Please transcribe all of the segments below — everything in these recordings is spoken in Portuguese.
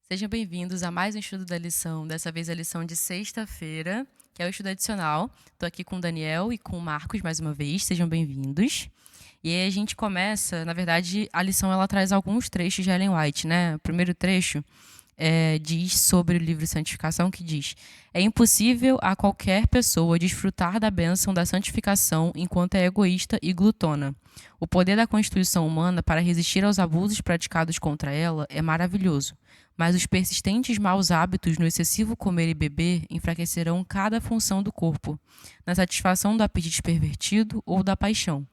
Sejam bem-vindos a mais um estudo da lição, dessa vez a lição de sexta-feira, que é o estudo adicional. Estou aqui com o Daniel e com o Marcos mais uma vez, sejam bem-vindos. E aí a gente começa, na verdade, a lição ela traz alguns trechos de Ellen White, né? O primeiro trecho diz sobre o livro Santificação, que diz: é impossível a qualquer pessoa desfrutar da bênção da santificação enquanto é egoísta e glutona. O poder da constituição humana para resistir aos abusos praticados contra ela é maravilhoso, mas os persistentes maus hábitos no excessivo comer e beber enfraquecerão cada função do corpo, na satisfação do apetite pervertido ou da paixão.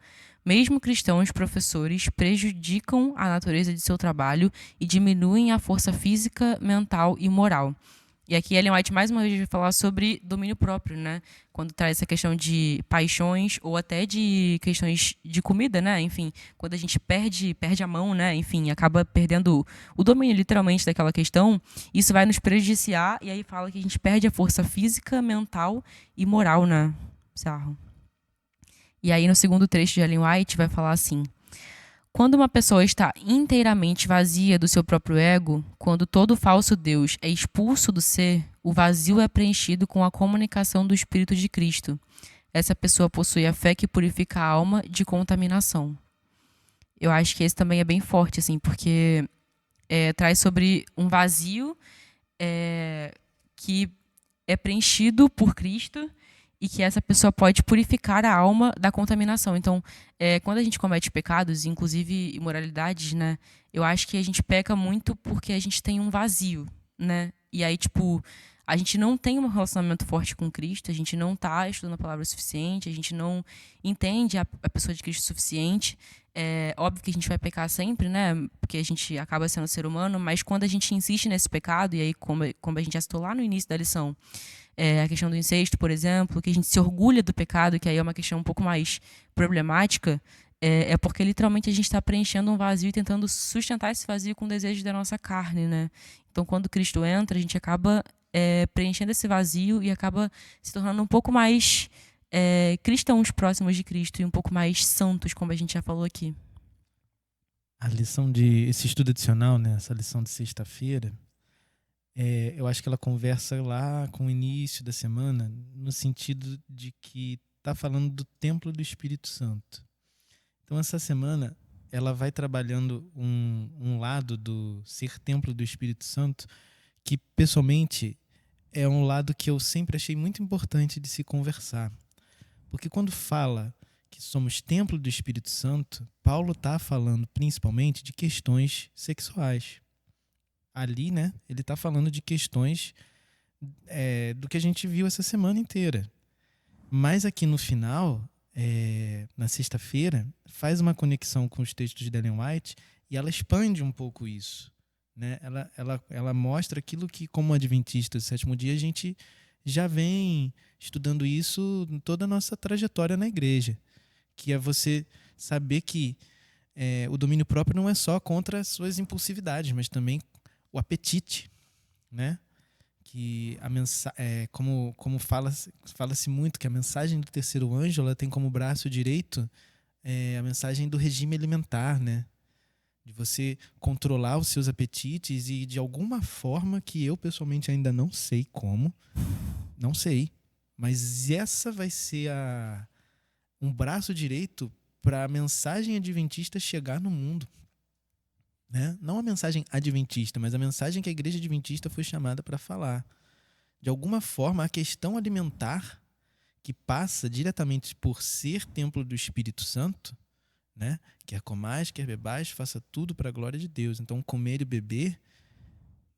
Mesmo cristãos professores prejudicam a natureza de seu trabalho e diminuem a força física, mental e moral. E aqui Ellen White mais uma vez vai falar sobre domínio próprio, né? Quando traz essa questão de paixões ou até de questões de comida, né? Enfim, quando a gente perde a mão, né? Enfim, acaba perdendo o domínio literalmente daquela questão, isso vai nos prejudiciar e aí fala que a gente perde a força física, mental e moral, né? Bizarro. E aí no segundo trecho de Ellen White vai falar assim: quando uma pessoa está inteiramente vazia do seu próprio ego, quando todo falso Deus é expulso do ser, o vazio é preenchido com a comunicação do Espírito de Cristo. Essa pessoa possui a fé que purifica a alma de contaminação. Eu acho que esse também é bem forte, assim, porque traz sobre um vazio que é preenchido por Cristo e que essa pessoa pode purificar a alma da contaminação. Então, quando a gente comete pecados, inclusive imoralidades, né? Eu acho que a gente peca muito porque a gente tem um vazio, né? E aí, tipo, a gente não tem um relacionamento forte com Cristo, a gente não está estudando a palavra o suficiente, a gente não entende a pessoa de Cristo o suficiente. É óbvio que a gente vai pecar sempre, né? Porque a gente acaba sendo ser humano, mas quando a gente insiste nesse pecado, e aí, como a gente já citou lá no início da lição, a questão do incesto, por exemplo, que a gente se orgulha do pecado, que aí é uma questão um pouco mais problemática, é porque literalmente a gente está preenchendo um vazio e tentando sustentar esse vazio com desejos da nossa carne, né? Então, quando Cristo entra, a gente acaba preenchendo esse vazio e acaba se tornando um pouco mais cristãos próximos de Cristo e um pouco mais santos, como a gente já falou aqui. A lição esse estudo adicional, né, essa lição de sexta-feira, eu acho que ela conversa lá com o início da semana, no sentido de que está falando do templo do Espírito Santo. Então, essa semana, ela vai trabalhando um lado do ser templo do Espírito Santo, que pessoalmente é um lado que eu sempre achei muito importante de se conversar. Porque quando fala que somos templo do Espírito Santo, Paulo está falando principalmente de questões sexuais. Ali, né, ele está falando de questões do que a gente viu essa semana inteira. Mas aqui no final, na sexta-feira, faz uma conexão com os textos de Ellen White e ela expande um pouco isso. Né? Ela mostra aquilo que, como adventista do sétimo dia, a gente já vem estudando isso em toda a nossa trajetória na igreja. Que é você saber que o domínio próprio não é só contra as suas impulsividades, mas também o apetite, né? Que como fala-se muito que a mensagem do terceiro anjo ela tem como braço direito a mensagem do regime alimentar, né? De você controlar os seus apetites e de alguma forma que eu pessoalmente ainda não sei como, não sei, mas essa vai ser um braço direito para a mensagem adventista chegar no mundo. Né? Não a mensagem adventista, mas a mensagem que a igreja adventista foi chamada para falar. De alguma forma, a questão alimentar, que passa diretamente por ser templo do Espírito Santo, né? Quer comais, quer bebais, faça tudo para a glória de Deus. Então, comer e beber,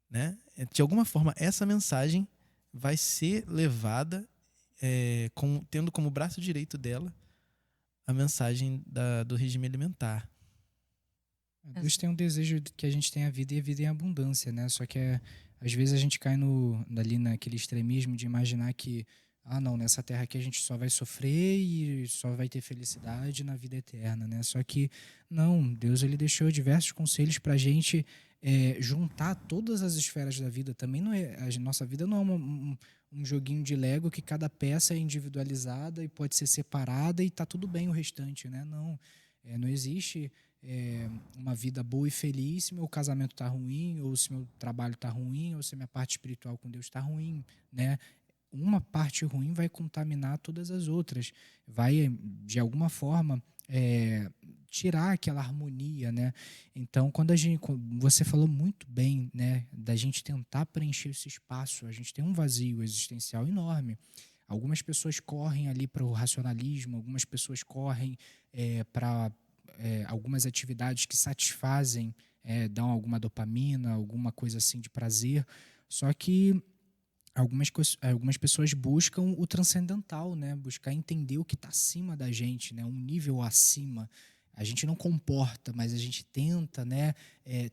né? De alguma forma, essa mensagem vai ser levada, tendo como braço direito dela a mensagem do regime alimentar. Deus tem um desejo de que a gente tenha vida e a vida em abundância, né? Só que às vezes a gente cai ali naquele extremismo de imaginar que, não, nessa terra aqui a gente só vai sofrer e só vai ter felicidade na vida eterna, né? Só que não, Deus ele deixou diversos conselhos para a gente juntar todas as esferas da vida. Também não é, a nossa vida não é um joguinho de Lego que cada peça é individualizada e pode ser separada e tá tudo bem o restante, né? Não, não existe uma vida boa e feliz se meu casamento está ruim, ou se meu trabalho está ruim, ou se minha parte espiritual com Deus está ruim, né? Uma parte ruim vai contaminar todas as outras, vai, de alguma forma, tirar aquela harmonia, né? Então, você falou muito bem, né, da gente tentar preencher esse espaço, a gente tem um vazio existencial enorme. Algumas pessoas correm ali para o racionalismo, algumas pessoas correm para algumas atividades que satisfazem, dão alguma dopamina, alguma coisa assim de prazer, só que algumas pessoas buscam o transcendental, né? Buscar entender o que está acima da gente, né? Um nível acima. A gente não comporta, mas a gente tenta, né,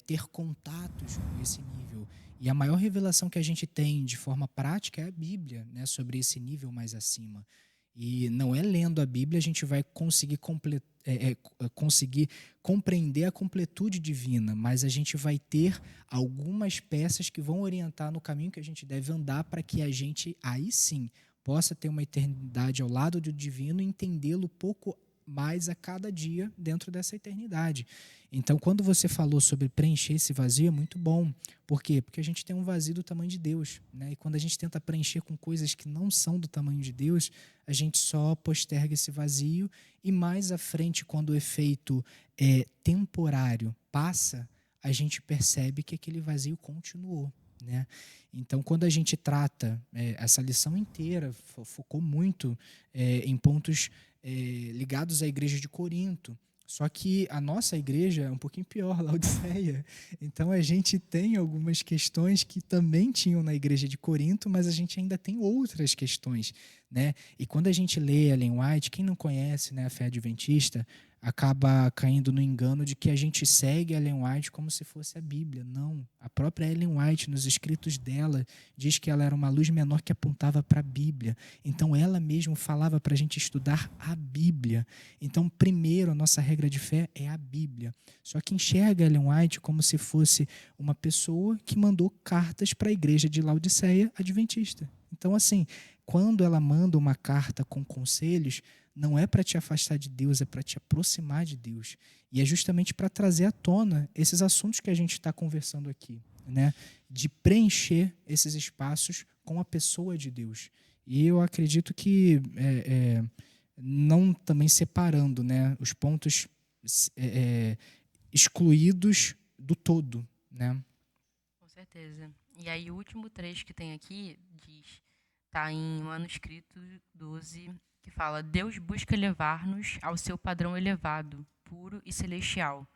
ter contatos com esse nível. E a maior revelação que a gente tem de forma prática é a Bíblia, né, sobre esse nível mais acima. E não é lendo a Bíblia a gente vai conseguir conseguir compreender a completude divina, mas a gente vai ter algumas peças que vão orientar no caminho que a gente deve andar para que a gente, aí sim, possa ter uma eternidade ao lado do divino e entendê-lo pouco mais a cada dia dentro dessa eternidade. Então, quando você falou sobre preencher esse vazio, é muito bom. Por quê? Porque a gente tem um vazio do tamanho de Deus, né? E quando a gente tenta preencher com coisas que não são do tamanho de Deus, a gente só posterga esse vazio e mais à frente, quando o efeito temporário passa, a gente percebe que aquele vazio continuou, né? Então, quando a gente trata essa lição inteira, focou muito em pontos ligados à igreja de Corinto. Só que a nossa igreja é um pouquinho pior, Laodiceia. Então a gente tem algumas questões que também tinham na igreja de Corinto, mas a gente ainda tem outras questões, né? E quando a gente lê Ellen White, quem não conhece, né, a fé adventista, acaba caindo no engano de que a gente segue Ellen White como se fosse a Bíblia. Não. A própria Ellen White, nos escritos dela, diz que ela era uma luz menor que apontava para a Bíblia. Então, ela mesma falava para a gente estudar a Bíblia. Então, primeiro, a nossa regra de fé é a Bíblia. Só que enxerga Ellen White como se fosse uma pessoa que mandou cartas para a igreja de Laodiceia adventista. Então, assim, quando ela manda uma carta com conselhos, não é para te afastar de Deus, é para te aproximar de Deus. E é justamente para trazer à tona esses assuntos que a gente está conversando aqui, né? De preencher esses espaços com a pessoa de Deus. E eu acredito que, não também separando, né, os pontos excluídos do todo, né? Com certeza. E aí o último trecho que tem aqui está em Manuscrito 12, que fala: Deus busca levar-nos ao seu padrão elevado, puro e celestial.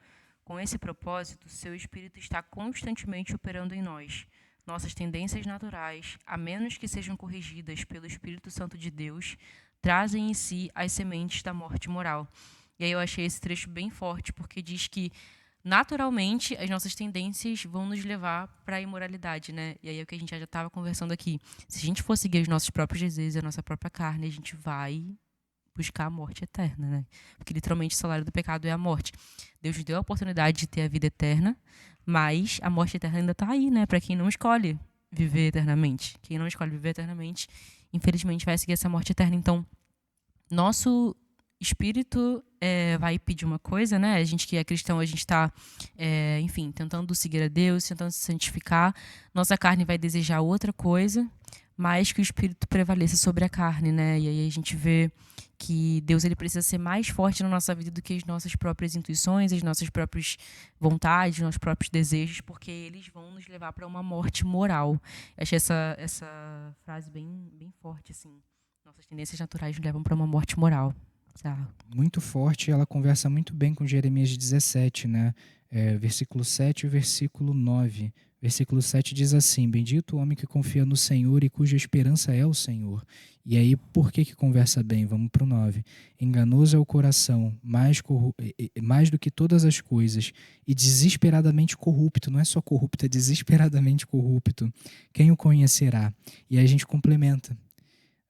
Com esse propósito, seu Espírito está constantemente operando em nós. Nossas tendências naturais, a menos que sejam corrigidas pelo Espírito Santo de Deus, trazem em si as sementes da morte moral. E aí eu achei esse trecho bem forte, porque diz que naturalmente as nossas tendências vão nos levar para a imoralidade, né? E aí é o que a gente já estava conversando aqui. Se a gente for seguir os nossos próprios desejos, a nossa própria carne, a gente vai buscar a morte eterna, né? Porque literalmente o salário do pecado é a morte. Deus nos deu a oportunidade de ter a vida eterna, mas a morte eterna ainda está aí, né? Para quem não escolhe viver eternamente. Quem não escolhe viver eternamente, infelizmente vai seguir essa morte eterna. Então, nosso espírito vai pedir uma coisa, né? A gente que é cristão, a gente está, enfim, tentando seguir a Deus, tentando se santificar. Nossa carne vai desejar outra coisa, mas que o espírito prevaleça sobre a carne, né? E aí a gente vê que Deus ele precisa ser mais forte na nossa vida do que as nossas próprias intuições, as nossas próprias vontades, os nossos próprios desejos, porque eles vão nos levar para uma morte moral. Eu achei essa frase bem, bem forte, assim. Nossas tendências naturais nos levam para uma morte moral. Muito forte, ela conversa muito bem com Jeremias 17, né? Versículo 7 e versículo 9. Versículo 7 diz assim: Bendito o homem que confia no Senhor e cuja esperança é o Senhor. E aí, por que conversa bem? Vamos para o 9. Enganoso é o coração, mais do que todas as coisas, e desesperadamente corrupto. Não é só corrupto, é desesperadamente corrupto. Quem o conhecerá? E aí a gente complementa.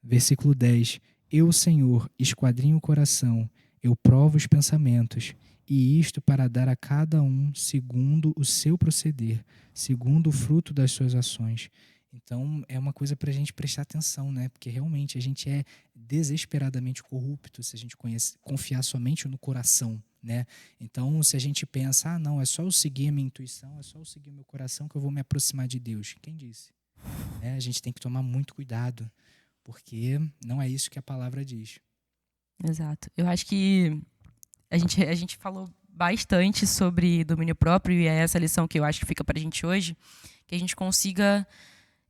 Versículo 10. Eu, Senhor, esquadrinho o coração, eu provo os pensamentos, e isto para dar a cada um segundo o seu proceder, segundo o fruto das suas ações. Então, é uma coisa para a gente prestar atenção, né? Porque realmente a gente é desesperadamente corrupto se a gente confiar somente no coração, né? Então, se a gente pensa, ah, não, é só eu seguir a minha intuição, é só eu seguir o meu coração que eu vou me aproximar de Deus. Quem disse? A gente tem que tomar muito cuidado, porque não é isso que a palavra diz. Exato. Eu acho que a gente falou bastante sobre domínio próprio e é essa lição que eu acho que fica para a gente hoje, que a gente consiga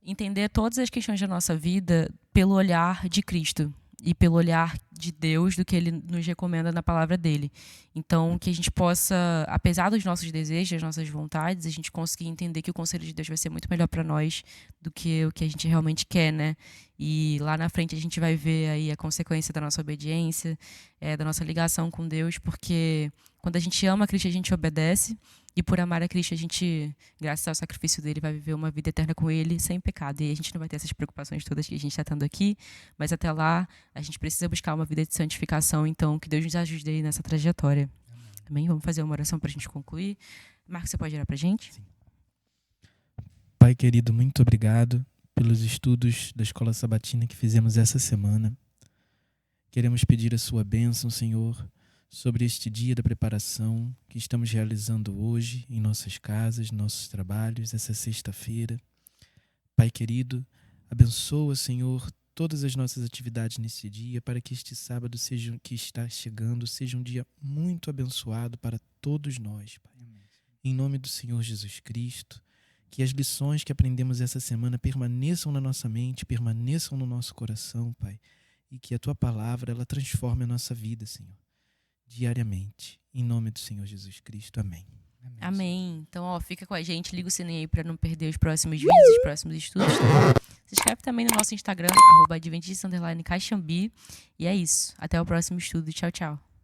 entender todas as questões da nossa vida pelo olhar de Cristo e pelo olhar de Deus do que Ele nos recomenda na palavra dele. Então, que a gente possa, apesar dos nossos desejos, das nossas vontades, a gente conseguir entender que o conselho de Deus vai ser muito melhor para nós do que o que a gente realmente quer, né? E lá na frente a gente vai ver aí a consequência da nossa obediência, da nossa ligação com Deus, porque quando a gente ama Cristo, a gente obedece. E por amar a Cristo, a gente, graças ao sacrifício dele, vai viver uma vida eterna com ele, sem pecado. E a gente não vai ter essas preocupações todas que a gente está tendo aqui, mas até lá, a gente precisa buscar uma vida de santificação. Então, que Deus nos ajude aí nessa trajetória. Amém? Vamos fazer uma oração para a gente concluir. Marcos, você pode orar para a gente? Sim. Pai querido, muito obrigado pelos estudos da Escola Sabatina que fizemos essa semana. Queremos pedir a sua bênção, Senhor, sobre este dia da preparação que estamos realizando hoje em nossas casas, nossos trabalhos, essa sexta-feira. Pai querido, abençoa, Senhor, todas as nossas atividades nesse dia, para que este sábado que está chegando seja um dia muito abençoado para todos nós, Pai. Em nome do Senhor Jesus Cristo, que as lições que aprendemos essa semana permaneçam na nossa mente, permaneçam no nosso coração, Pai, e que a Tua palavra ela transforme a nossa vida, Senhor, diariamente. Em nome do Senhor Jesus Cristo. Amém. Amém. Então, fica com a gente, liga o sininho aí para não perder os próximos vídeos, os próximos estudos. Tá? Se inscreve também no nosso Instagram, @adventista_caixambi. E é isso. Até o próximo estudo. Tchau, tchau.